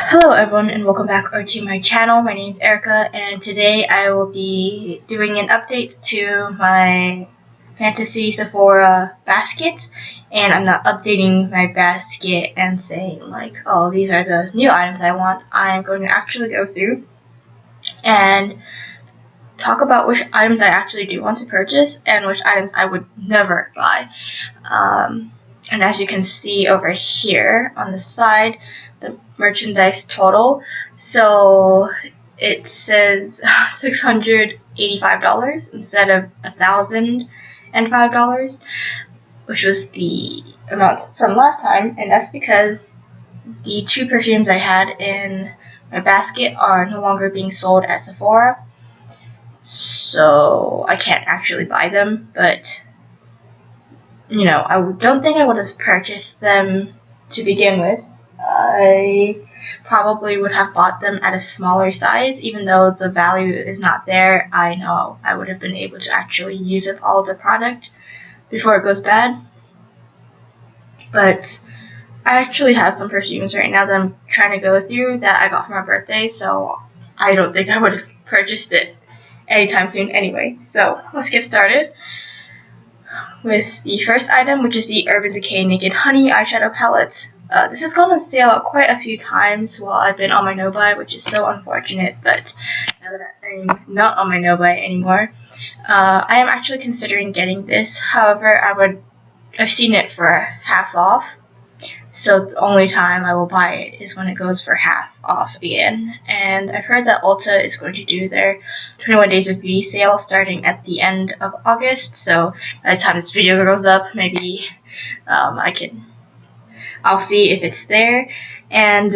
Hello everyone and welcome back to my channel. My name is Erica and today I will be doing an update to my fantasy Sephora basket, and I'm not updating my basket and saying like, oh, these are the new items I want. I'm going to actually go through and talk about which items I actually do want to purchase and which items I would never buy. And as you can see over here on the side, the merchandise total, so it says $685 instead of $1,005, which was the amount from last time, and that's because the two perfumes I had in my basket are no longer being sold at Sephora, so I can't actually buy them. But I don't think I would have purchased them to begin with. I probably would have bought them at a smaller size, even though the value is not there. I know I would have been able to actually use up all of the product before it goes bad. But I actually have some perfumes right now that I'm trying to go through that I got for my birthday, so I don't think I would have purchased it anytime soon anyway. So let's get started with the first item, which is the Urban Decay Naked Honey eyeshadow palette. This has gone on sale quite a few times while I've been on my no-buy, which is so unfortunate, but now that I'm not on my no-buy anymore, I am actually considering getting this. However, I've seen it for half off, so the only time I will buy it is when it goes for half off again. And I've heard that Ulta is going to do their 21 Days of Beauty sale starting at the end of August, so by the time this video goes up, maybe I'll see if it's there, and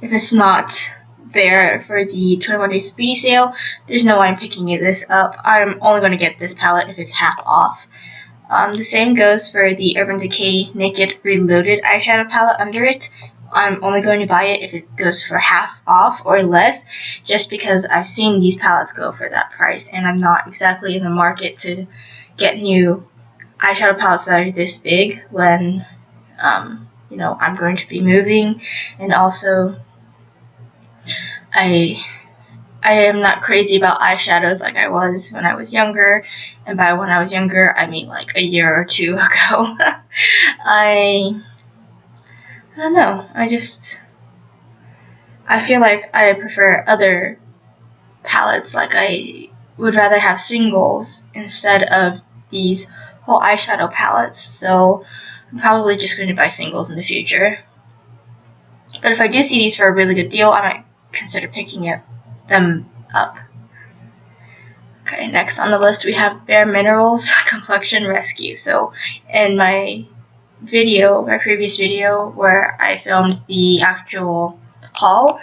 if it's not there for the 21 Days of Beauty sale, there's no way I'm picking this up. I'm only going to get this palette if it's half off. The same goes for the Urban Decay Naked Reloaded eyeshadow palette under it. I'm only going to buy it if it goes for half off or less, just because I've seen these palettes go for that price, and I'm not exactly in the market to get new eyeshadow palettes that are this big when, I'm going to be moving, and also I am not crazy about eyeshadows like I was when I was younger, and by when I was younger, I mean like a year or two ago. I don't know, I feel like I prefer other palettes, like I would rather have singles instead of these whole eyeshadow palettes, so I'm probably just going to buy singles in the future. But if I do see these for a really good deal, I might consider picking them up. Okay, next on the list we have Bare Minerals Complexion Rescue. So in my previous video where I filmed the actual haul,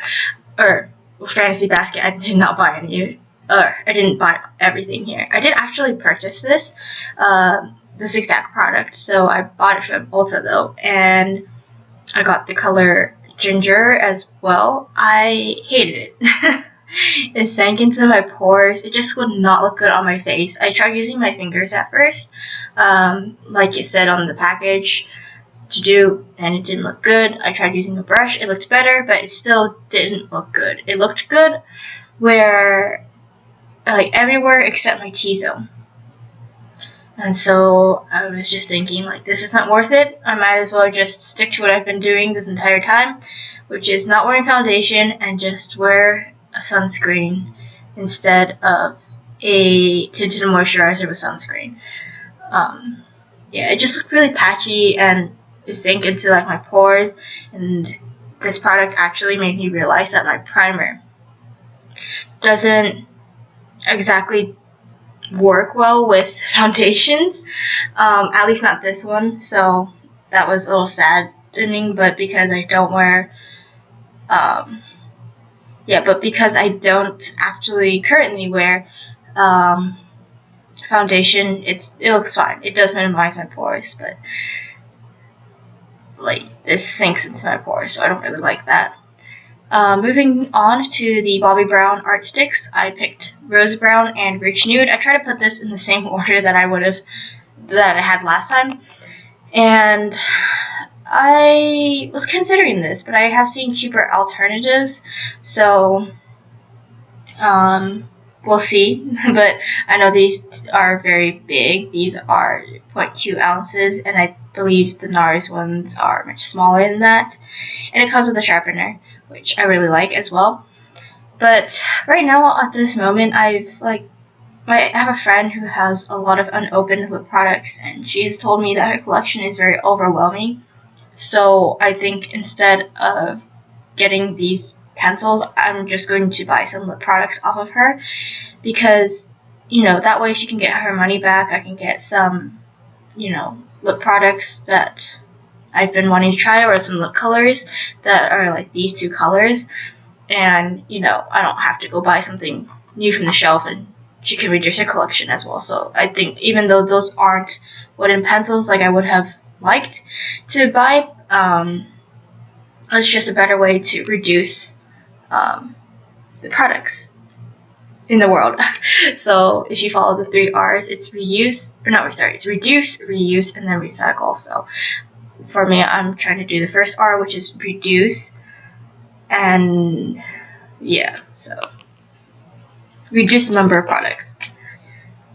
or fantasy basket, I did not buy I didn't buy everything here. I did actually purchase this exact product, so I bought it from Ulta though, and I got the color Ginger as well. I hated it. It sank into my pores. It just would not look good on my face. I tried using my fingers at first, like it said on the package to do, and it didn't look good. I tried using a brush. It looked better, but it still didn't look good. It looked good everywhere except my T-zone. And so I was just thinking, like, this isn't worth it. I might as well just stick to what I've been doing this entire time, which is not wearing foundation and just wear a sunscreen instead of a tinted moisturizer with sunscreen. It just looked really patchy and it sank into like my pores, and this product actually made me realize that my primer doesn't exactly work well with foundations, at least not this one, so that was a little saddening. But because I don't actually currently wear foundation, it looks fine. It does minimize my pores, but like this sinks into my pores, so I don't really like that. Moving on to the Bobbi Brown Art Sticks, I picked Rose Brown and Rich Nude. I tried to put this in the same order that I had last time, and I was considering this, but I have seen cheaper alternatives, so we'll see. But I know these are very big. These are 0.2 ounces, and I believe the NARS ones are much smaller than that. And it comes with a sharpener, which I really like as well. But right now, at this moment, I have a friend who has a lot of unopened lip products, and she has told me that her collection is very overwhelming. So I think instead of getting these pencils, I'm just going to buy some lip products off of her, because, that way she can get her money back. I can get some, lip products that I've been wanting to try, or some lip colors that are like these two colors. And, I don't have to go buy something new from the shelf, and she can reduce her collection as well. So I think even though those aren't wooden pencils like I would have liked to buy, it's just a better way to reduce the products in the world. So if you follow the 3 R's, it's reduce, reuse, and then recycle. So for me, I'm trying to do the first R, which is reduce, and so reduce the number of products.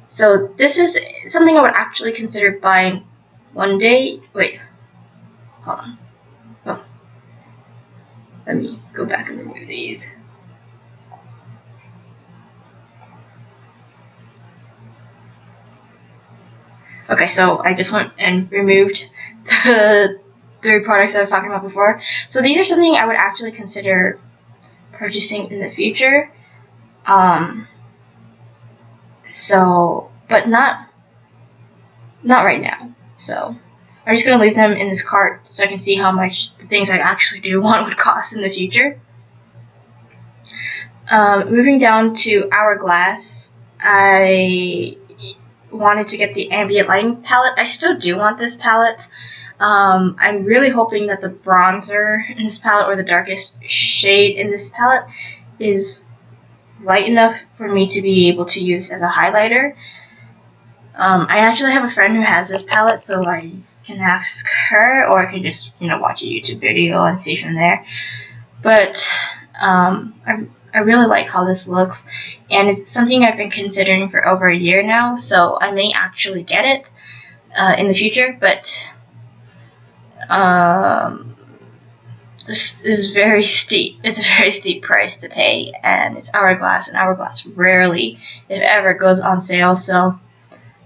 So this is something I would actually consider buying one day. Wait, hold on. Oh, let me go back and remove these. Okay, so I just went and removed the 3 products I was talking about before. So these are something I would actually consider purchasing in the future. But not right now. So I'm just gonna leave them in this cart so I can see how much the things I actually do want would cost in the future. Moving down to Hourglass, I wanted to get the ambient lighting palette. I still do want this palette. I'm really hoping that the bronzer in this palette, or the darkest shade in this palette, is light enough for me to be able to use as a highlighter. I actually have a friend who has this palette, so I can ask her, or I can just watch a YouTube video and see from there. But I really like how this looks, and it's something I've been considering for over a year now, so I may actually get it in the future, but this is very steep. It's a very steep price to pay, and it's Hourglass, and Hourglass rarely, if ever, goes on sale, so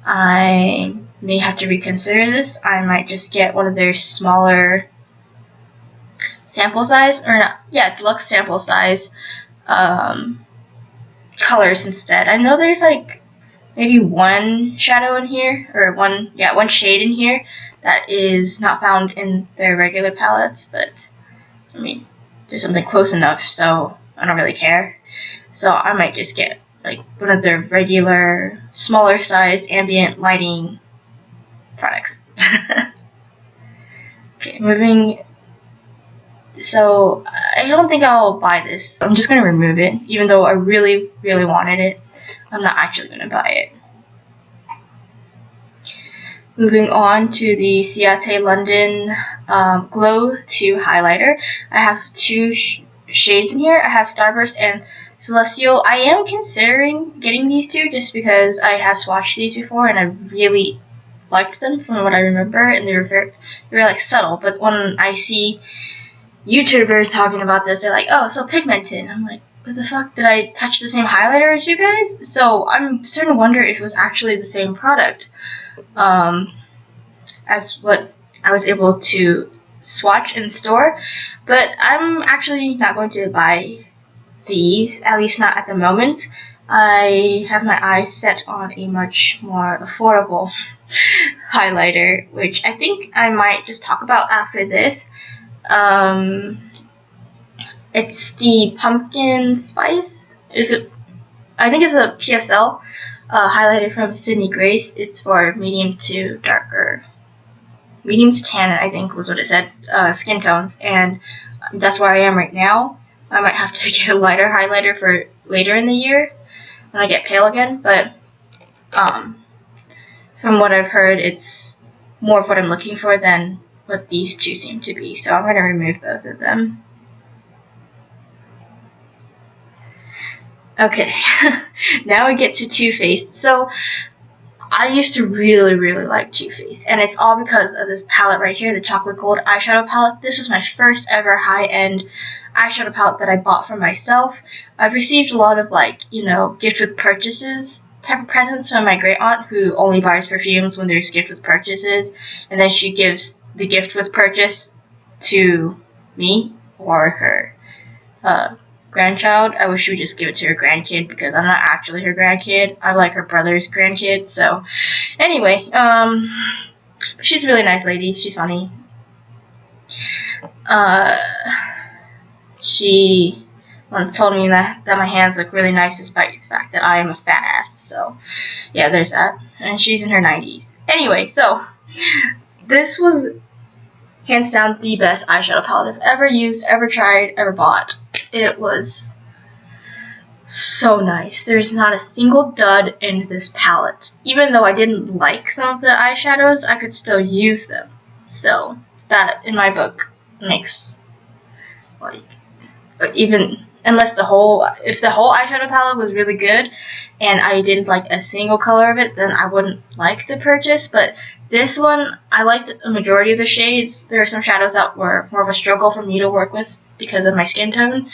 I may have to reconsider this. I might just get one of their smaller sample size, deluxe sample size colors instead. I know there's maybe one shadow in here, or one shade in here that is not found in their regular palettes, but I mean, there's something close enough, so I don't really care. So I might just get one of their regular smaller sized ambient lighting products. Okay, moving. So I don't think I'll buy this. I'm just gonna remove it, even though I really, really wanted it. I'm not actually gonna buy it. Moving on to the Ciate London Glow 2 highlighter. I have 2 shades in here. I have Starburst and Celestial. I am considering getting these 2 just because I have swatched these before and I really liked them from what I remember, and they were very subtle. But when I see YouTubers talking about this, they're like, "Oh, so pigmented." I'm like, what the fuck? Did I touch the same highlighter as you guys? So I'm starting to wonder if it was actually the same product as what I was able to swatch in store. But I'm actually not going to buy these, at least not at the moment. I have my eyes set on a much more affordable highlighter, which I think I might just talk about after this. It's the pumpkin spice. I think it's a PSL highlighter from Sydney Grace. It's for medium to darker, medium to tan, I think was what it said, skin tones, and that's where I am right now. I might have to get a lighter highlighter for later in the year when I get pale again, but from what I've heard, it's more of what I'm looking for than what these two seem to be. So I'm going to remove both of them. Okay, now we get to Too Faced. So I used to really, really like Too Faced, and it's all because of this palette right here, the Chocolate Gold eyeshadow palette. This was my first ever high-end eyeshadow palette that I bought for myself. I've received a lot of, like, you know, gift with purchases type of presents from my great aunt, who only buys perfumes when there's gift with purchases, and then she gives the gift with purchase to me or her grandchild. I wish she would just give it to her grandkid, because I'm not actually her grandkid. I'm like her brother's grandkid. So anyway, she's a really nice lady. She's funny. She once told me that my hands look really nice despite the fact that I am a fat ass. So yeah, there's that. And she's in her 90s. Anyway, so this was hands down the best eyeshadow palette I've ever used, ever tried, ever bought. It was so nice. There's not a single dud in this palette. Even though I didn't like some of the eyeshadows, I could still use them. So that, in my book, makes, like, even unless if the whole eyeshadow palette was really good and I didn't like a single color of it, then I wouldn't like to purchase. But this one, I liked a majority of the shades. There are some shadows that were more of a struggle for me to work with because of my skin tone,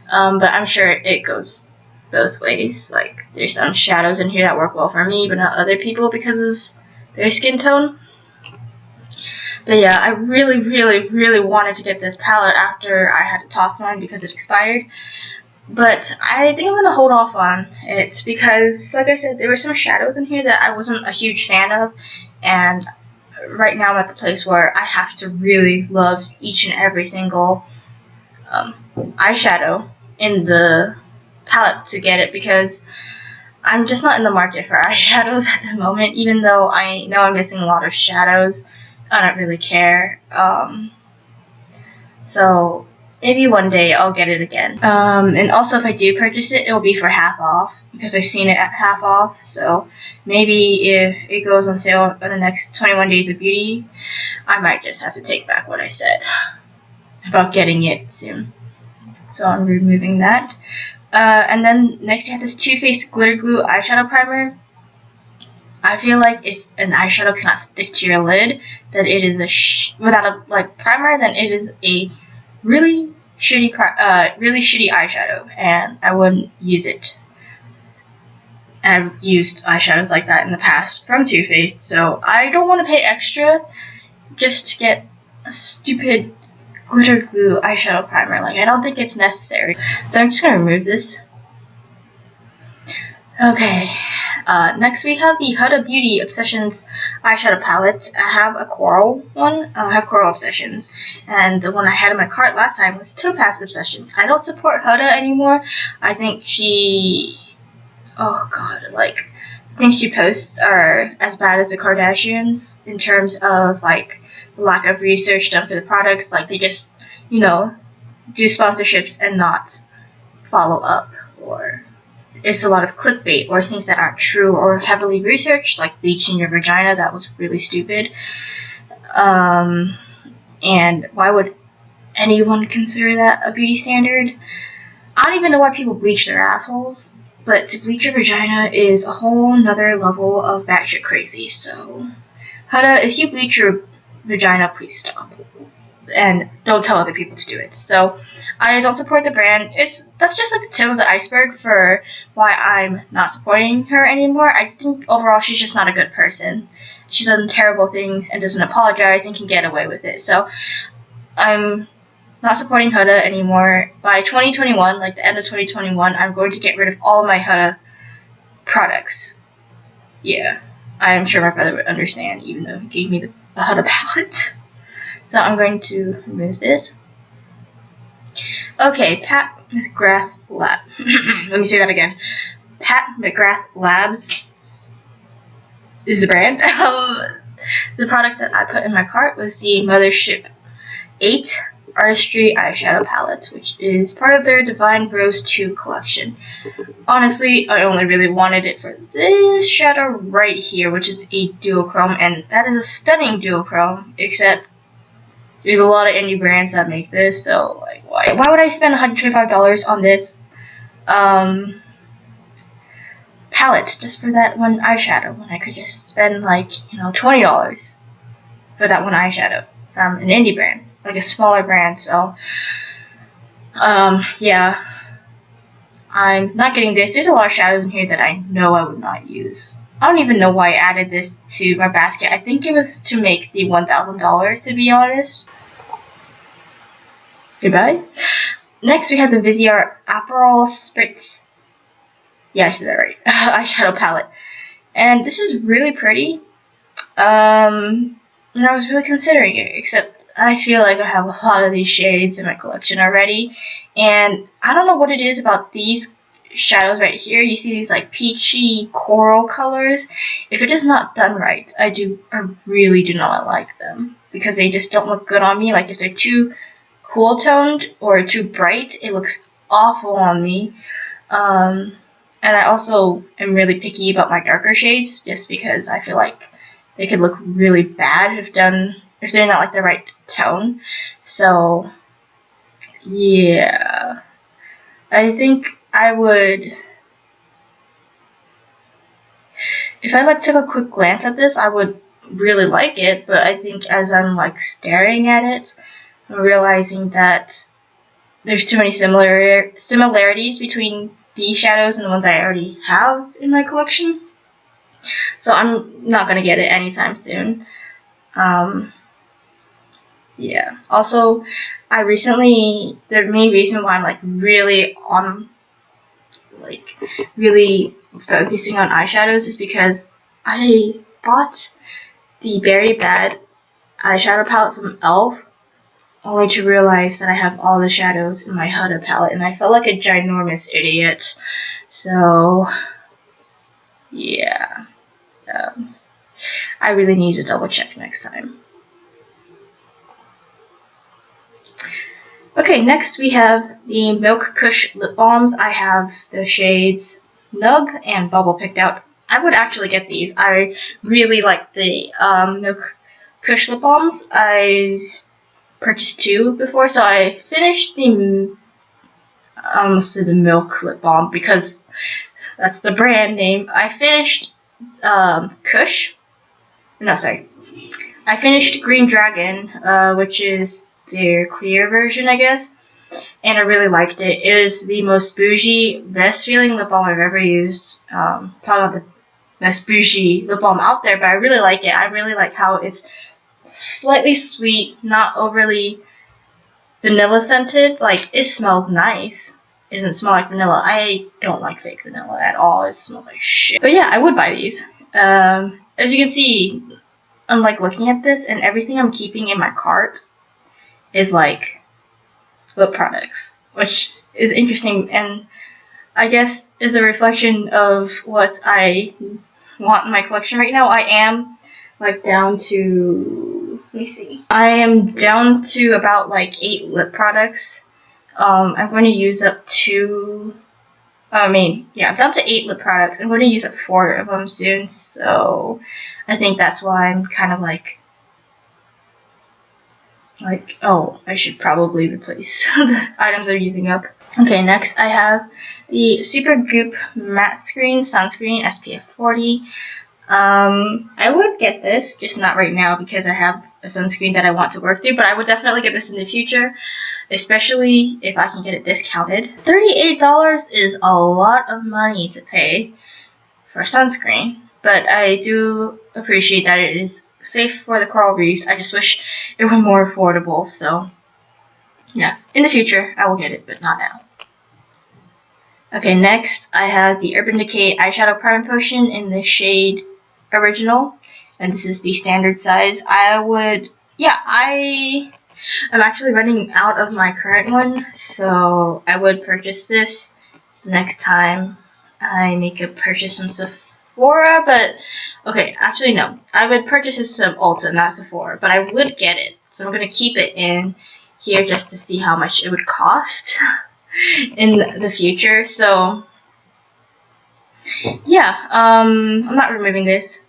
but I'm sure it goes both ways. Like, there's some shadows in here that work well for me but not other people because of their skin tone. But yeah, I really, really, really wanted to get this palette after I had to toss mine because it expired. But I think I'm going to hold off on it because, like I said, there were some shadows in here that I wasn't a huge fan of. And right now I'm at the place where I have to really love each and every single eyeshadow in the palette to get it, because I'm just not in the market for eyeshadows at the moment. Even though I know I'm missing a lot of shadows, I don't really care. So maybe one day I'll get it again. And also, if I do purchase it, it'll be for half off because I've seen it at half off. So maybe if it goes on sale in the next 21 Days of Beauty, I might just have to take back what I said about getting it soon. So I'm removing that. And then next you have this Too Faced Glitter Glue Eyeshadow Primer. I feel like if an eyeshadow cannot stick to your lid, then it is without a primer, then it is a really shitty eyeshadow, and I wouldn't use it. And I've used eyeshadows like that in the past from Too Faced, so I don't want to pay extra just to get a stupid glitter glue eyeshadow primer. Like, I don't think it's necessary. So I'm just gonna remove this. Okay. Next we have the Huda Beauty Obsessions eyeshadow palette. I have a coral one. I have Coral Obsessions. And the one I had in my cart last time was Topaz Obsessions. I don't support Huda anymore. I think she... oh god, like, the things she posts are as bad as the Kardashians in terms of, like, the lack of research done for the products. Like, they just, you know, do sponsorships and not follow up, or it's a lot of clickbait or things that aren't true or heavily researched, like bleaching your vagina. That was really stupid. And why would anyone consider that a beauty standard? I don't even know why people bleach their assholes, but to bleach your vagina is a whole nother level of batshit crazy. So, Huda, if you bleach your vagina, please stop. And don't tell other people to do it. So I don't support the brand. That's just like the tip of the iceberg for why I'm not supporting her anymore. I think overall she's just not a good person. She's done terrible things and doesn't apologize and can get away with it. So I'm not supporting Huda anymore. By 2021, like the end of 2021, I'm going to get rid of all of my Huda products. Yeah, I'm sure my brother would understand, even though he gave me a Huda palette. So I'm going to remove this. Okay, Pat McGrath Lab. Let me say that again. Pat McGrath Labs is the brand. The product that I put in my cart was the Mothership 8 Artistry Eyeshadow Palette, which is part of their Divine Rose 2 collection. Honestly, I only really wanted it for this shadow right here, which is a duochrome, and that is a stunning duochrome, except There's a lot of indie brands that make this, so like, why would I spend $125 on this palette just for that one eyeshadow when I could just spend like, $20 for that one eyeshadow from an indie brand, like a smaller brand. So yeah, I'm not getting this. There's a lot of shadows in here that I know I would not use. I don't even know why I added this to my basket. I think it was to make the $1,000, to be honest. Goodbye. Next, we have the Viseart Aperol Spritz. Yeah, I said that right. Eyeshadow palette. And this is really pretty. And I was really considering it, except I feel like I have a lot of these shades in my collection already. And I don't know what it is about these shadows right here. You see these like peachy coral colors. If it is not done right, I really do not like them, because they just don't look good on me. Like if they're too cool toned or too bright, it looks awful on me. And I also am really picky about my darker shades, just because I feel like they could look really bad if they're not like the right tone. So yeah, I think I would, if I took a quick glance at this, I would really like it. But I think as I'm like staring at it, I'm realizing that there's too many similarities between these shadows and the ones I already have in my collection. So I'm not gonna get it anytime soon. Yeah. Also, the main reason why I'm really focusing on eyeshadows is because I bought the Berry Bad eyeshadow palette from e.l.f. only to realize that I have all the shadows in my Huda palette, and I felt like a ginormous idiot. So yeah, I really need to double check next time. Okay, next we have the Milk Kush lip balms. I have the shades Nug and Bubble picked out. I would actually get these. I really like the Milk Kush lip balms. I purchased 2 before, so I finished the Milk lip balm because that's the brand name. I finished Kush. No, sorry. I finished Green Dragon, which is their clear version, I guess, and I really liked it. It is the most bougie, best feeling lip balm I've ever used. Probably not the best bougie lip balm out there, but I really like it. I really like how it's slightly sweet, not overly vanilla scented. Like, it smells nice. It doesn't smell like vanilla. I don't like fake vanilla at all. It smells like shit. But yeah, I would buy these. As you can see, I'm looking at this, and everything I'm keeping in my cart is lip products, which is interesting, and I guess is a reflection of what I want in my collection right now. I am down to, let me see, I am down to about 8 lip products. I'm going to use up I'm down to 8 lip products. I'm going to use up 4 of them soon, so I think that's why I'm kind of oh, I should probably replace the items I'm using up. Okay, next I have the Super Goop Matte Screen Sunscreen SPF 40. I would get this, just not right now because I have a sunscreen that I want to work through, but I would definitely get this in the future, especially if I can get it discounted. $38 is a lot of money to pay for sunscreen, but I do appreciate that it is safe for the coral reefs. I just wish it were more affordable, so yeah, in the future I will get it, but not now. Okay, next I have the Urban Decay Eyeshadow Prime Potion in the shade Original, and this is the standard size. I'm actually running out of my current one, so I would purchase this the next time I make a purchase from Sephora, but okay, actually no, I would purchase this from Ulta, not Sephora, but I would get it, so I'm going to keep it in here just to see how much it would cost in the future. So yeah, I'm not removing this.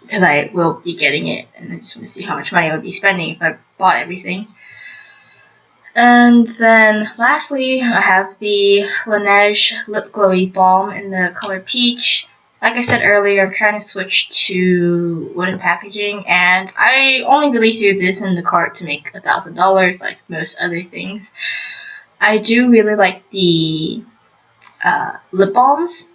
because I will be getting it, and I just want to see how much money I would be spending if I bought everything. And then lastly, I have the Laneige Lip Glowy Balm in the color Peach. Like I said earlier, I'm trying to switch to wooden packaging, and I only really threw this in the cart to make $1,000 like most other things. I do really like the lip balms.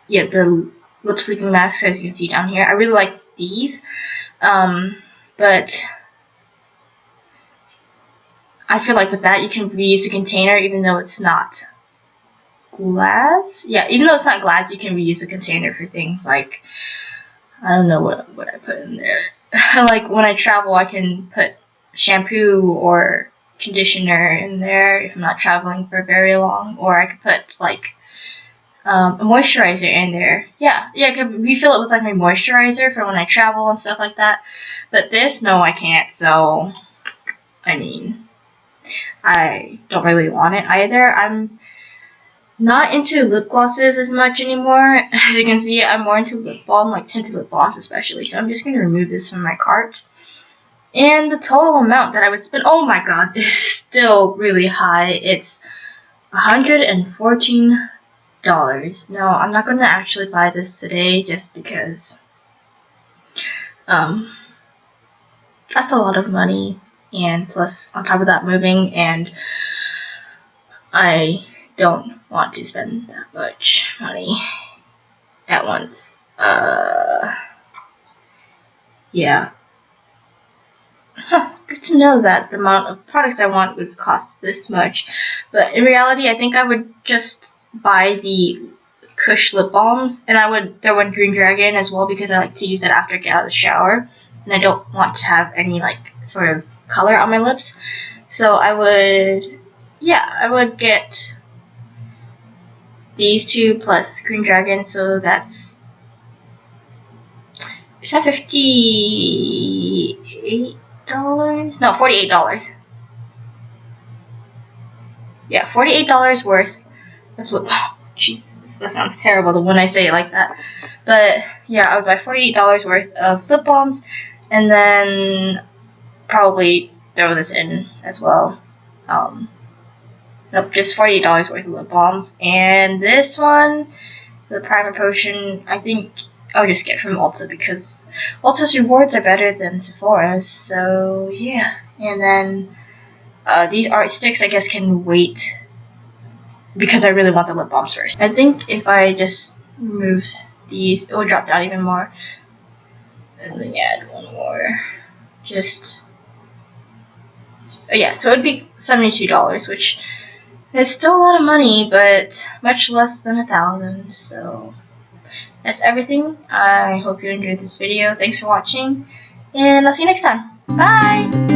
Yeah, the lip sleeping masks, as you can see down here. I really like these, but I feel like with that you can reuse the container even though it's not glass. Yeah, even though it's not glass, you can reuse the container for things like, I don't know what I put in there. Like when I travel, I can put shampoo or conditioner in there if I'm not traveling for very long, or I could put like a moisturizer in there. Yeah, I could refill it with like my moisturizer for when I travel and stuff like that. But this, no, I can't. So, I mean, I don't really want it either. I'm not into lip glosses as much anymore. As you can see, I'm more into lip balm, like tinted lip balms especially. So I'm just going to remove this from my cart. And the total amount that I would spend, oh my god, is still really high. It's $114. No, I'm not going to actually buy this today just because that's a lot of money. And plus, on top of that, moving, and I don't want to spend that much money at once. Yeah. Good to know that the amount of products I want would cost this much. But in reality, I think I would just buy the Kush lip balms, and I would throw in Green Dragon as well because I like to use it after I get out of the shower, and I don't want to have any like sort of color on my lips. So I would get these two plus Green Dragon, so that's, is that $58? No, $48. Yeah, $48 worth of lip balm. Jeez, that sounds terrible when I say it like that. But yeah, I would buy $48 worth of lip balms, and then probably throw this in as well. Nope, just $48 worth of lip balms. And this one, the primer potion, I think I'll just get from Ulta because Ulta's rewards are better than Sephora's. So yeah, and then these art sticks, I guess, can wait because I really want the lip balms first. I think if I just remove these, it will drop down even more. And let me add one more. Just, yeah, so it would be $72, which is still a lot of money, but much less than $1,000. So that's everything. I hope you enjoyed this video. Thanks for watching, and I'll see you next time. Bye!